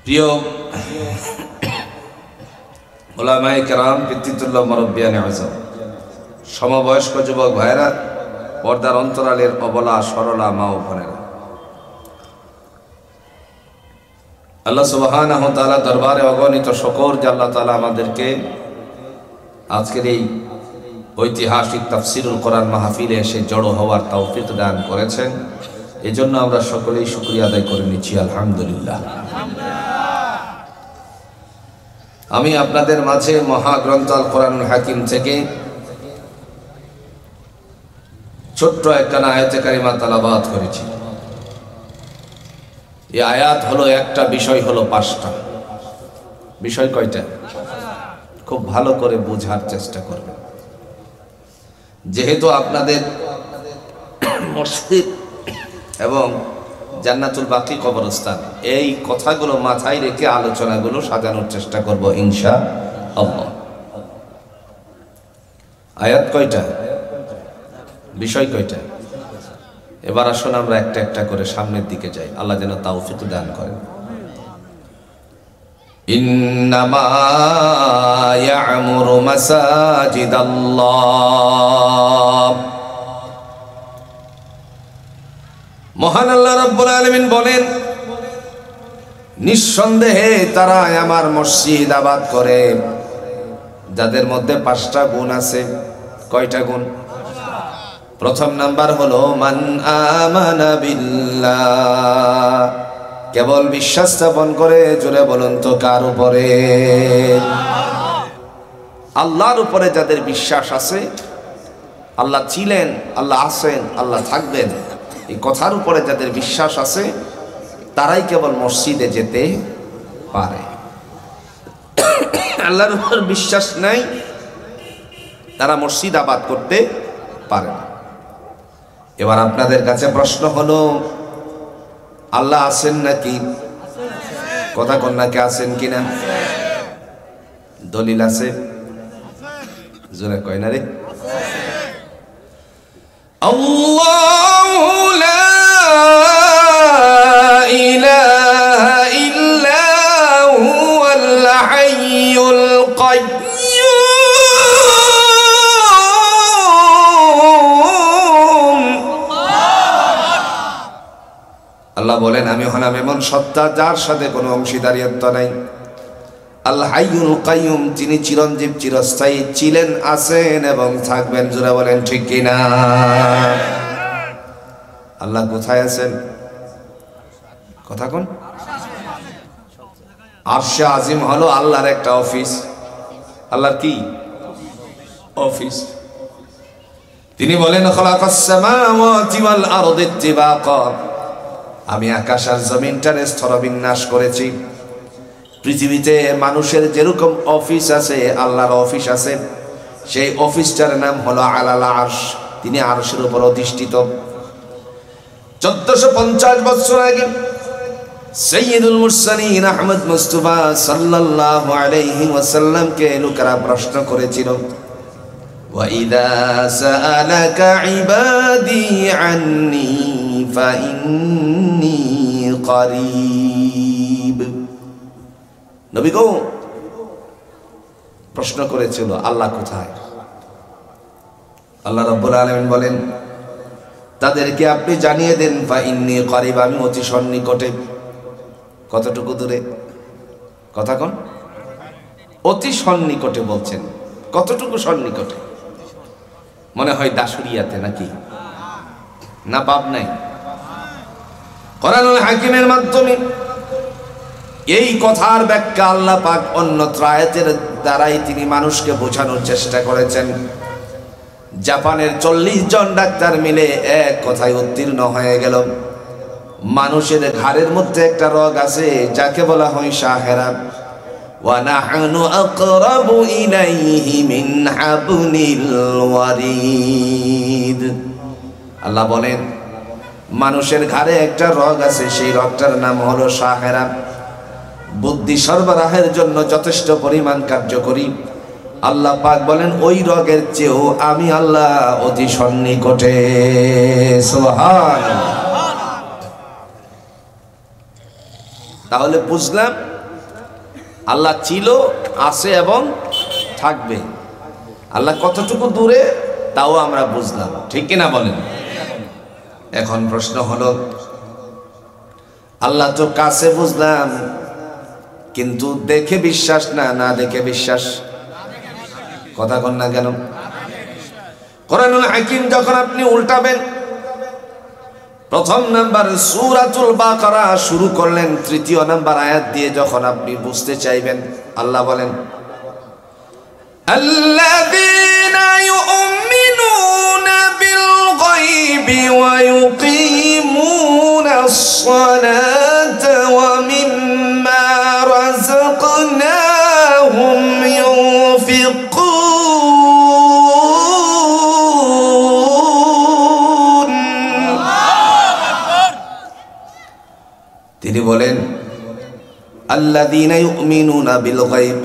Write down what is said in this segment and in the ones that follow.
প্রিয় উলামায়ে কেরাম, পিতৃতুল্য মুরব্বিয়ানে আযম, সমবয়স্ক যুবক ভাইরা, পর্দার অন্তরালের অবলা সরলা মা ও বোনেরা, আল্লাহ সুবহানাহু ওয়া তাআলা দরবারে অগণিত শুকর যে আল্লাহ তাআলা আমাদেরকে আজকের এই ঐতিহাসিক তাফসীরুল কোরআন মাহফিলে এসে জড়ো হওয়ার তৌফিক দান করেছেন। এজন্য আমরা সকলেই শুকরিয়া আদায় করে নিচ্ছি, আলহামদুলিল্লাহ। আমি আপনাদের মাঝে মহাগ্রন্থ আল কোরআনুল হাকিম থেকে ছোট্ট একটা আয়াতে কারিমা তেলাওয়াত করেছি। এই আয়াত হলো একটা, বিষয় হলো 5টা। বিষয় কয়টা? খুব ভালো করে বোঝার চেষ্টা করবেন। যেহেতু আপনাদের মসজিদ এবং জান্নাতুল বাকি কবরস্থান, এই কথাগুলো মাথায় রেখে আলোচনাগুলো সাজানোর চেষ্টা করব ইনশাআল্লাহ। আয়াত কয়টা? বিষয় কয়টা? এবার আসুন আমরা একটা একটা করে সামনের দিকে যাই। আল্লাহ যেন তাওফিক দান করেন। ইন্নামা ইয়া'মুরু মাসাজিদাল্লাহ। মহান আল্লাহ রাব্বুল আলামিন বলেন, নিঃসন্দেহে তারা আমার মসজিদ আবাদ করে, যাদের মধ্যে 5টা গুণ আছে। কয়টা গুণ? প্রথম নাম্বার হলো মান আমানা বিল্লাহ, কেবল বিশ্বাস স্থাপন করে। জোরে বলুন তো কার উপরে? আল্লাহর উপরে যাদের বিশ্বাস আছে, আল্লাহ ছিলেন, আল্লাহ আছেন, আল্লাহ থাকবেন, এই কথার উপরে যাদের বিশ্বাস আছে, তারাই কেবল মসজিদে যেতে পারে। আল্লাহর উপর বিশ্বাস নাই, তারা মসজিদ আবাদ করতে পারে না। এবার আপনাদের কাছে প্রশ্ন হলো, আল্লাহ আছেন নাকি? কথা কন নাকি আছেন কিনা? দলিল আছে? জোরে কয় না রে। আল্লাহু লা ইলাহা ইল্লা হুয়াল হাইয়ুল কাইয়্যুম। আল্লাহ বলেন, আমি হলাম এমন সত্তা যার সাথে কোনো অংশীদারিত্ব নাই। আল হাইয়ুল কাইয়্যুম, তিনি চিরঞ্জীব, চিরস্থায়ী, ছিলেন, আছেন এবং থাকবেন। জোরে বলেন ঠিক কিনা? আল্লাহ কোথায় আছেন? কথা কোন? আরশে আজিম হলো আল্লাহর একটা অফিস। আল্লাহর কি অফিস? তিনি বলেন, খালাকাস সামাওয়াতি ওয়াল আরদি ইত্তিবাকা, আমি আকাশ আর জমিনটার স্তরবিন্যাস করেছি। পৃথিবীতে মানুষের যেরকম অফিস আছে, আল্লাহর অফিস আছে। সেই অফিসটার নাম হলো আলাল আরশ। তিনি আরশের উপর অধিষ্ঠিত। 1450 বছর আগে সাইয়্যিদুল মুরসালিন আহমদ মুস্তাফা সাল্লাল্লাহু আলাইহি ওয়াসাল্লামকে লোকেরা প্রশ্ন করেছিল, ওয়া ইযা সাআলাকা ইবাদি আন্নী ফাইন্নী করিব। নবী গো প্রশ্ন করেছিল, আল্লাহ কোথায়? আল্লাহ রাব্বুল আলামিন বলেন, তাদেরকে আপনি জানিয়ে দেন, ফাইন্নী করিব, আমি অতি সন্নিকটে। কতটুকু দূরে? কথা কোন? অতি সন্নিকটে বলছেন। কতটুকু সন্নিকটে? মনে হয় দাসুরিয়াতে নাকি? না পাবনাই? কোরআনুল হাকিমের মাধ্যমে এই কথার ব্যাখ্যা আল্লাহ পাক অন্যত্র আয়াতের দ্বারাই তিনি মানুষকে বোঝানোর চেষ্টা করেছেন। জাপানের 40 জন ডাক্তার মিলে এক কথায় উত্তীর্ণ হয়ে গেল, মানুষের ঘাড়ের মধ্যে একটা রোগ আছে যাকে বলা হয় শাহেরা। ওয়া নাহনু আকরাবু ইলাইহি মিন হাবলিল ওয়ারিদ। আল্লাহ বলেন, মানুষের ঘাড়ে একটা রোগ আছে, সেই রোগটার নাম হলো শাহেরা। বুদ্ধি সরবরাহের জন্য যথেষ্ট পরিমাণ কার্যকরী। আল্লাহ পাক বলেন, ওই রোগের চেয়েও আমি আল্লাহ অতি সন্নিকটে। সুবহানাল্লাহ। তাহলে বুঝলাম আল্লাহ ছিল, আছে এবং থাকবে। আল্লাহ কতটুকু দূরে তাও আমরা বুঝলাম, ঠিক কিনা বলেন? এখন প্রশ্ন হলো, আল্লাহ তো কাছে বুঝলাম, কিন্তু দেখে বিশ্বাস না দেখে বিশ্বাস? কথা কন না কেন? কোরআনুল হাকিম যখন আপনি উল্টাবেন, প্রথম নাম্বার সূরাতুল বাকারা শুরু করলেন, তৃতীয় নাম্বার আয়াত দিয়ে যখন আপনি বুঝতে চাইবেন, আল্লাহ বলেন আল্লাযীনা ইউমিনুনা বিল গায়বি ওয়া ইউকিমুনাস সালাতা ওয়া মিম্মা রাযাকনাহুম ইউনফিকুন। তিনি বলেন আল্লাযীনা ইউমিনুনা বিল গায়ব,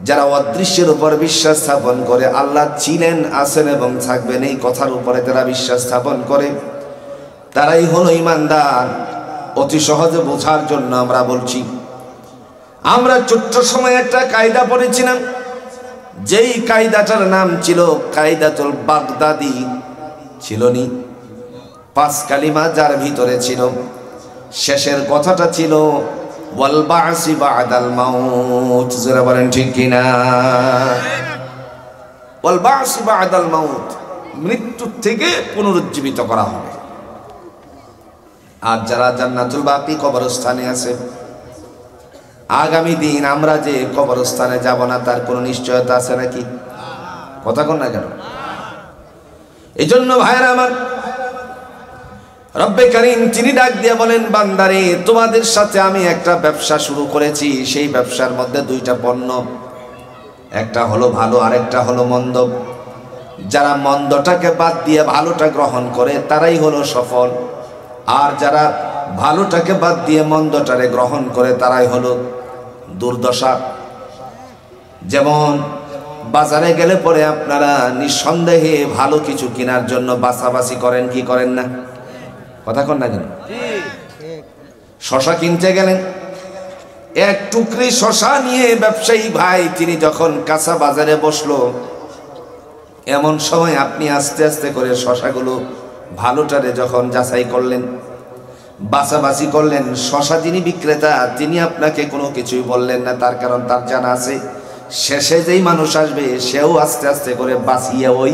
যারা অদৃশ্যের উপর বিশ্বাস স্থাপন করে, আল্লাহ ছিলেন, আছেন এবং থাকবেন এই কথার উপরে যারা বিশ্বাস স্থাপন করে, তারাই হলো ঈমানদার। অতি সহজে বোঝার জন্য আমরা বলছি, আমরা ছোট্ট সময় একটা কায়দা পড়েছিলাম, যেই কায়দাটার নাম ছিল কায়দাতুল বাগদাদি। ছিল নি? 5 কালিমা যার ভিতরে ছিল, শেষের কথাটা ছিল ওয়াল বা'সি বা'দাল মাউত। যারা বলেন ঠিক কিনা? ওয়াল বা'সি বা'দাল মাউত, মৃত্যু থেকে পুনরুজ্জীবিত করা হবে। আর যারা জান্নাতুল বাকি কবরস্থানে আছে, আগামী দিন আমরা যে কবরস্থানে যাব না তার কোনো নিশ্চয়তা আছে নাকি? কথা কন না কেন? এই জন্য ভাইরা আমার, রব্বে কারীম তিনি ডাক দিয়ে বলেন, বান্দারে তোমাদের সাথে আমি একটা ব্যবসা শুরু করেছি, সেই ব্যবসার মধ্যে 2টা পণ্য, একটা হলো ভালো আর একটা হলো মন্দ। যারা মন্দটাকে বাদ দিয়ে ভালোটা গ্রহণ করে তারাই হলো সফল, আর যারা ভালোটাকে বাদ দিয়ে মন্দটারে গ্রহণ করে তারাই হলো দুর্দশা। যেমন বাজারে গেলে পরে আপনারা নিঃসন্দেহে ভালো কিছু কেনার জন্য বাছাবাছি করেন কি করেন না? কথা কন না কেন? শশা কিনতে গেলেন, এক টুকরি শশা নিয়ে ব্যবসায়ী ভাই তিনি যখন কাঁচা বাজারে বসলো, এমন সময় আপনি আস্তে আস্তে করে শশাগুলো ভালোটারে যখন যাচাই করলেন, বাছাবাছি করলেন, শশা যিনি বিক্রেতা তিনি আপনাকে কোনো কিছুই বললেন না, তার কারণ তার জানা আছে শেষে যেই মানুষ আসবে সেও আস্তে আস্তে করে বাঁচিয়ে, ওই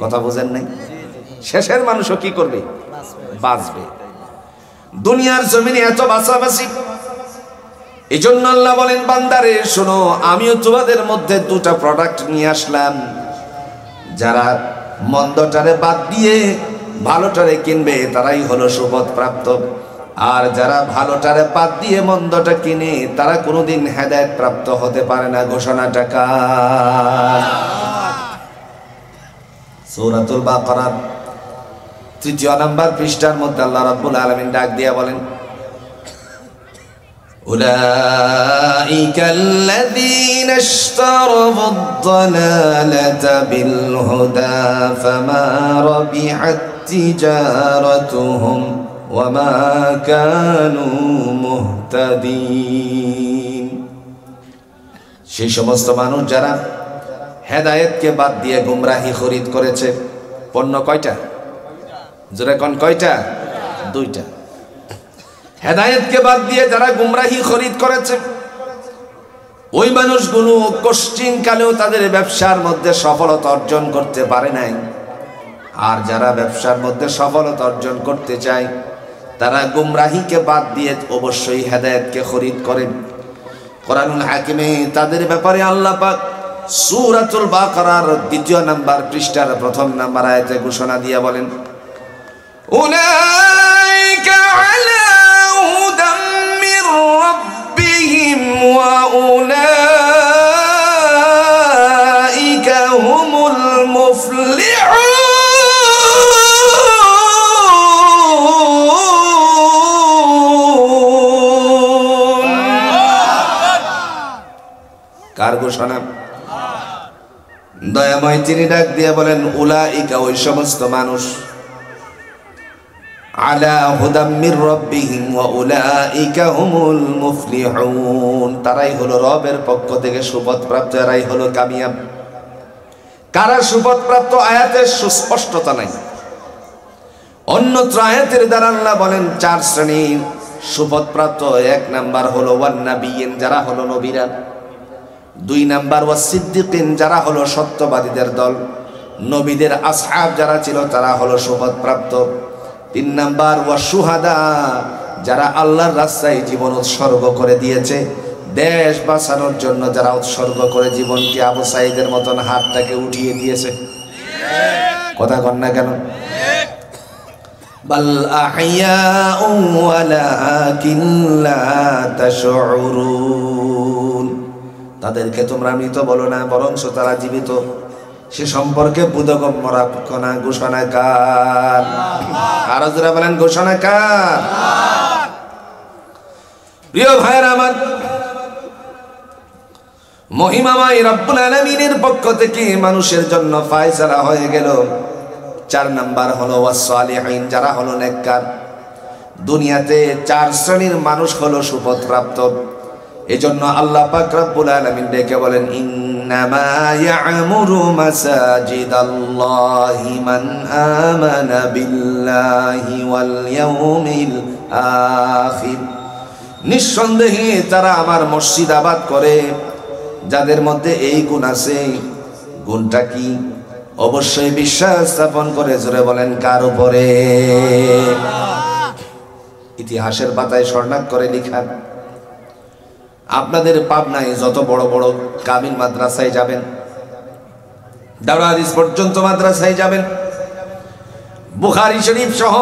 কথা বোঝেন নাই? শেষের মানুষও কি করবে? বাঁচবে। দুনিয়ার জমিনে এত বাছাবাছি, এই জন্য আল্লাহ বলেন, বান্দারে শোনো, আমিও তোমাদের মধ্যে 2টা প্রোডাক্ট নিয়ে আসলাম। যারা মন্দটারে বাদ দিয়ে ভালোটারে কিনবে তারাই হলো সুপথ প্রাপ্ত, আর যারা ভালোটারে বাদ দিয়ে মন্দটা কিনে তারা কোনোদিন হেদায়েত প্রাপ্ত হতে পারে না। ঘোষণাটা কার? সূরাতুল বাকারা 3 নম্বর পৃষ্ঠার মধ্যে আল্লাহ রাব্বুল আলামিন ডাক দিয়া বলেন, উলাইকাল্লাযীনা ইশতারাবুদ-দালালাতা বিল-হুদা ফামা রাবিহাত তিজারাতুহুম ওয়া মা কানু মুহতাদিন। সেই সমস্ত মানুষ যারা হেদায়েতকে বাদ দিয়ে গুমরাহি খরিদ করেছে। পণ্য কয়টা? জোরে কোন কয়টা? 2টা। হেদায়েতকে বাদ দিয়ে যারা গুমরাহি খরিদ করেছে, ওই মানুষগুলো কোশ্চিন কালেও তাদের ব্যবসার মধ্যে সফলতা অর্জন করতে পারে নাই। আর যারা ব্যবসার মধ্যে সফলতা অর্জন করতে চায় তারা গুমরাহিকে বাদ দিয়ে অবশ্যই হেদায়েতকে খরিদ করেন। কোরআনুল হাকিমে তাদের ব্যাপারে আল্লাহ পাক সূরাতুল বাকারার 2 নম্বর পৃষ্ঠার 1 নম্বর আয়াতে ঘোষণা দিয়ে বলেন, উলাইকা আলা হুদাম মির রাব্বিহিম ওয়া উলাইকা হুমুল মুফলিহুন। কার ঘোষণা? দয়াময় তিনি ডাক দিয়ে বলেন, উলাইকা ওই সমস্ত মানুষ আলা হুদাম মির রাব্বিহিম ওয়া উলাইকা হুমুল মুফলিহুন। তারাই হলো রবের পক্ষ থেকে সুপথপ্রাপ্ত, এরাই হলো কামিয়াব। কারা সুপথপ্রাপ্ত? আয়াতের সুস্পষ্টতা নাই। অন্যত্র আয়াতের দ্বারা আল্লাহ বলেন 4 শ্রেণীর সুপথপ্রাপ্ত। 1 নাম্বার হলো ওয়ান নাবিয়িন, যারা হলো নবীরা। 2 নাম্বার ওয়াস সিদ্দিকিন, যারা হলো সত্যবাদীদের দল, নবীদের আসহাব যারা ছিল তারা হলো সুপথপ্রাপ্ত। 3 নাম্বার ওয়াস শুহাদা, যারা আল্লাহর রাস্তায় জীবন উৎসর্গ করে দিয়েছে, দেশ বাঁচানোর জন্য যারা উৎসর্গ করে জীবনকে, আবু সাঈদের মতন হাতটাকে উঠিয়ে দিয়েছে। কথা কন না কেন? বাল আহইয়াউ ওয়ালাকিন লা তাশউরুন, তাদেরকে তোমরা মৃত বলো না, বরঞ্চ তারা জীবিত। সে সম্পর্কে বুধগম্য রাখনা ঘোষণা কার? আরো যারা বলেন ঘোষণা কার? প্রিয় ভাইরা আমার, মহিমাময় রব্বুল আলামিনের পক্ষ থেকে মানুষের জন্য ফয়সালা হয়ে গেল। 4 নাম্বার হলো ওয়াস-সালিহিন, যারা হলো নেককার। দুনিয়াতে 4 শ্রেণীর মানুষ হলো সুপথপ্রাপ্ত। এজন্য আল্লাহ পাক রব্বুল আলামিন ডেকে বলেন, ইন্নামা ইয়া'মুরু মাসাজিদাল্লাহি মান আমানা বিল্লাহি ওয়াল ইয়াউমিল আখির। নিঃসন্দেহে তারা আমার মসজিদ আবাদ করে যাদের মধ্যে এই গুণ আছে। গুণটা কি? অবশ্যই বিশ্বাস স্থাপন করে। জোরে বলেন কার উপরে? ইতিহাসের পাতায় স্বর্ণাক্ষরে লেখা। আপনাদের পাবনায় যত বড় বড় কামিল মাদ্রাসায় যাবেন, দারুল হাদিস পর্যন্ত মাদ্রাসায় যাবেন, বুখারী শরীফ সহ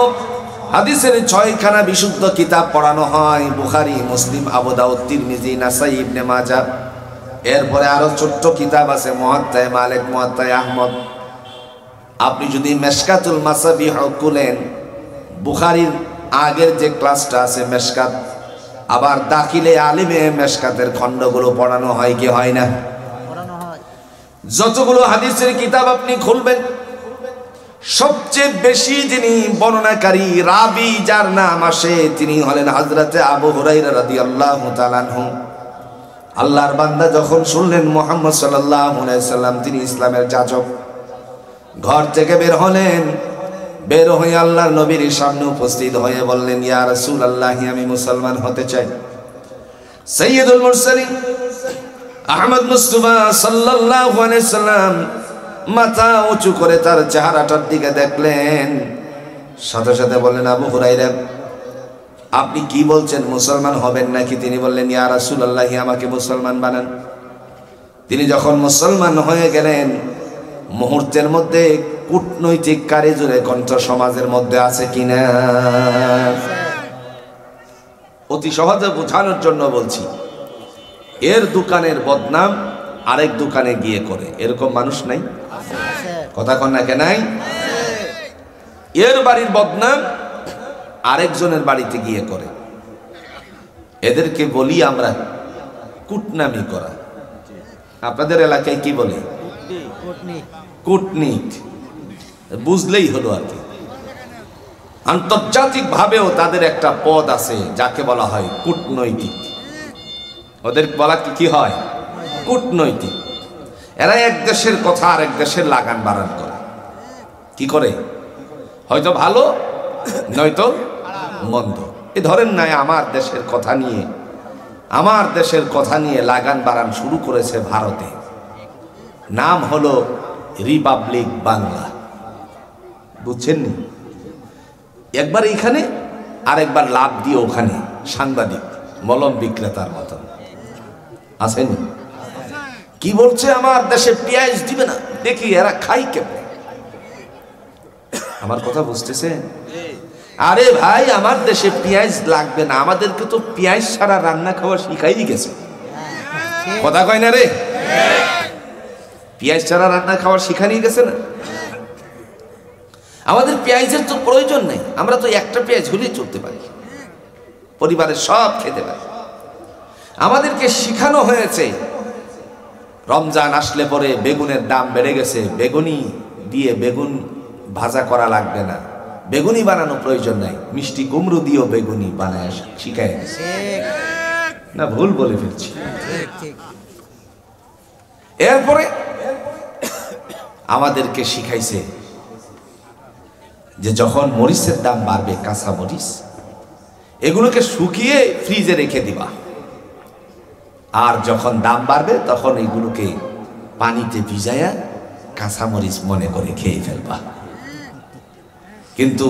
হাদিসের 6খানা বিশুদ্ধ কিতাব পড়ানো হয়। বুখারী, মুসলিম, আবু দাউদ, তিরমিজি, নাসাই, ইবনে মাজাহ। এরপরে আরো ছোট্ট কিতাব আছে, মুয়াত্তা মালিক, মুয়াত্তা আহমদ। আপনি যদি মেশকাতুল মাসাবিহ খুলেন, বুখারীর আগের যে ক্লাসটা আছে মেশকাত, আবার দাখিলে আলিমে মেশকাতের খণ্ডগুলো পড়ানো হয় কি হয় না? যতগুলো হাদিসের কিতাব আপনি খুলবেন, সবচেয়ে বেশি যিনি বর্ণনাকারী রাবি যার নাম আসে তিনি হলেন হযরতে আবু হুরায়রা রাদিয়াল্লাহু তাআলা আনহু। আল্লাহর বান্দা যখন শুনলেন মুহাম্মদ সাল্লাল্লাহু আলাইহি সাল্লাম তিনি ইসলামের যাজক, ঘর থেকে বের হলেন। বের হয়ে আল্লাহর নবীর সামনে উপস্থিত হয়ে বললেন, ইয়া রাসূলুল্লাহ, আমি মুসলমান হতে চাই। সাইয়্যিদুল মুরসালিন আহমদ মুস্তাফা সাল্লাল্লাহু আলাইহি সাল্লাম মাথা উঁচু করে তার চেহারাটার দিকে দেখলেন, সাথে সাথে বললেন, আবু হুরায়রা, আপনি কি বলছেন, মুসলমান হবেন নাকি? তিনি বললেন, ইয়া রাসূলুল্লাহ, আমাকে মুসলমান বানান। তিনি যখন মুসলমান হয়ে গেলেন, মুহূর্তের মধ্যে কূটনৈতিক কারিজুরে কণ্ঠ সমাজের মধ্যে আছে কিনা? অতি সহজে বোঝানোর জন্য বলছি, এর দোকানের বদনাম আরেক দোকানে গিয়ে করে, এরকম মানুষ নাই? কথা কন না কেন? এর বাড়ির বদনাম আরেকজনের বাড়িতে গিয়ে করে। এদেরকে বলি আমরা কূটনামি করা। আপনাদের এলাকায় কি বলে? কূটনীত। বুঝলেই হলো আর কি। আন্তর্জাতিক ভাবেও তাদের একটা পদ আছে যাকে বলা হয় কূটনৈতিক। ওদের বলা কি হয়? কূটনৈতিক। এরা এক দেশের কথা আরেক দেশের লাগান বাড়ান করে। কি করে? হয়তো ভালো, নয়তো মন্দ। এই ধরেন না, আমার দেশের কথা নিয়ে লাগান বাড়ান শুরু করেছে ভারতে। নাম হলো রিপাবলিক বাংলা। বুঝছেন নি? একবার এইখানে আরেকবার লাভ দিয়ে ওখানে, সাংবাদিক মলম বিক্রেতার মতন আসেনি? কি বলছে, আমার দেশে পেঁয়াজ দিবে না, দেখি এরা খাই কেমন। আমার কথা বুঝতেছেন? আরে ভাই, আমার দেশে পেঁয়াজ লাগবে না, আমাদেরকে তো পেঁয়াজ ছাড়া রান্না খাওয়া শিখাই গেছে। কথা কয় না রে? পেঁয়াজ ছাড়া রান্না খাওয়া শিখানি গেছে না? আমাদের পেঁয়াজের তো প্রয়োজন নেই, আমরা তো একটা পেঁয়াজ হলেই চলতে পারি, পরিবারের সব খেতে পারি। আমাদেরকে শিখানো হয়েছে রমজান আসলে পরে বেগুনের দাম বেড়ে গেছে, বেগুনি দিয়ে বেগুন ভাজা করা লাগবে না, বেগুনি বানানো প্রয়োজন নাই, মিষ্টি কুমড়ো দিয়েও বেগুনি বানায় শিখায় না? ভুল বলে ফেলছি। এরপরে আমাদেরকে শিখাইছে যে যখন মরিচের দাম বাড়বে, কাঁচা মরিচ এগুলোকে শুকিয়ে ফ্রিজে রেখে দিবা, আর যখন দাম বাড়বে তখন এগুলোকে পানিতে ভিজায়া কাঁচা মরিচ মনে করে খেয়ে ফেলবা। কিন্তু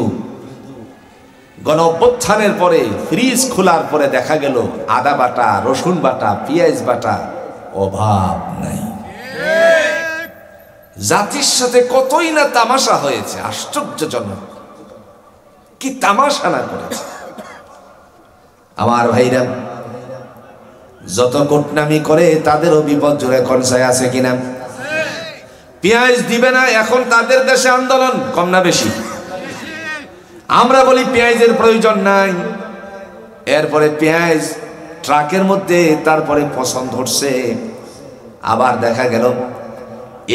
গণ অভ্যুত্থানের পরে ফ্রিজ খোলার পরে দেখা গেল আদা বাটা, রসুন বাটা, পেঁয়াজ বাটা অভাব নাই। জাতির সাথে কতই না তামাশা হয়েছে, আশ্চর্যজনক কি তামাশা না করেছে। আমার ভাইরা যত কুটনামি করে তাদেরও বিপদ জোরে কনসায় আছে কিনা? পেঁয়াজ দিবে না, এখন তাদের দেশে আন্দোলন, কম না বেশি? আমরা বলি পেঁয়াজের প্রয়োজন নাই, এরপরে পেঁয়াজ ট্রাকের মধ্যে তারপরে পছন্দ ধরছে। আবার দেখা গেল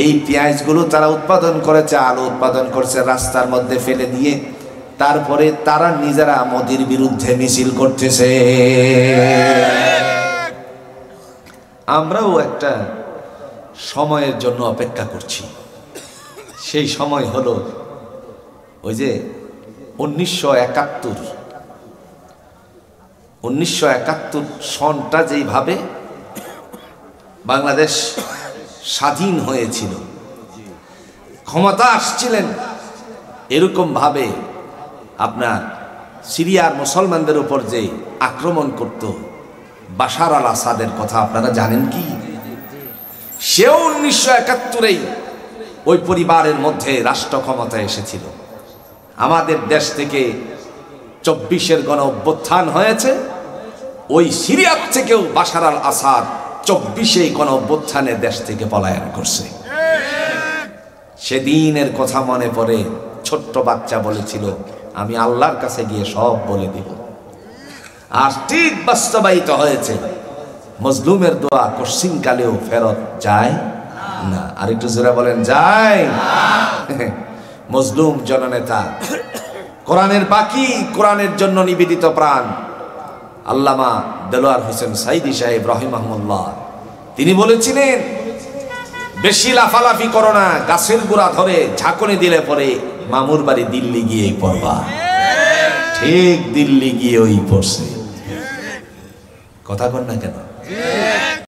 এই পেঁয়াজগুলো তারা উৎপাদন করেছে, আলু উৎপাদন করছে রাস্তার মধ্যে ফেলে দিয়ে, তারপরে তারা নিজেরা মোদির বিরুদ্ধে মিছিল করতেছে। আমরাও একটা সময়ের জন্য অপেক্ষা করছি, সেই সময় হলো ওই যে 1971 সনটা যেইভাবে বাংলাদেশ স্বাধীন হয়েছিল, ক্ষমতা আসছিলেন, এরকম ভাবে আপনার সিরিয়ার মুসলমানদের উপর যে আক্রমণ করত বাশার আল আসাদের কথা আপনারা জানেন কি? সেও 1971 ওই পরিবারের মধ্যে রাষ্ট্র ক্ষমতা এসেছিল। আমাদের দেশ থেকে 24-এর গণ অভ্যুত্থান হয়েছে, ওই সিরিয়ার থেকেও বাশার আল আসাদ 24-এ গণ অভ্যুত্থানে দেশ থেকে পলায়ন করছে। সেদিনের কথা মনে পড়ে, ছোট্ট বাচ্চা বলেছিল আমি আল্লাহর কাছে গিয়ে সব বলে দিব, আর ঠিক বাস্তবায়িত হয়েছে। মজলুমের দোয়া কশিনকালেও ফেরত যায় না। আর একটু জোরে বলেন, যায়। মজলুম জননেতা, কোরআনের বাকি, কোরআনের জন্য নিবেদিত প্রাণ আল্লামা দেলোয়ার হোসেন সাইদি সাহেব রহিমাহুল্লাহ, তিনি বলেছিলেন বেশি লাফালাফি করো না, গাছের গোড়া ধরে ঝাঁকুনি দিলে পরে মামুর বাড়ি দিল্লি গিয়ে পড়বা। ঠিক দিল্লি গিয়ে ওই পড়ছে। কথা কর না কেন?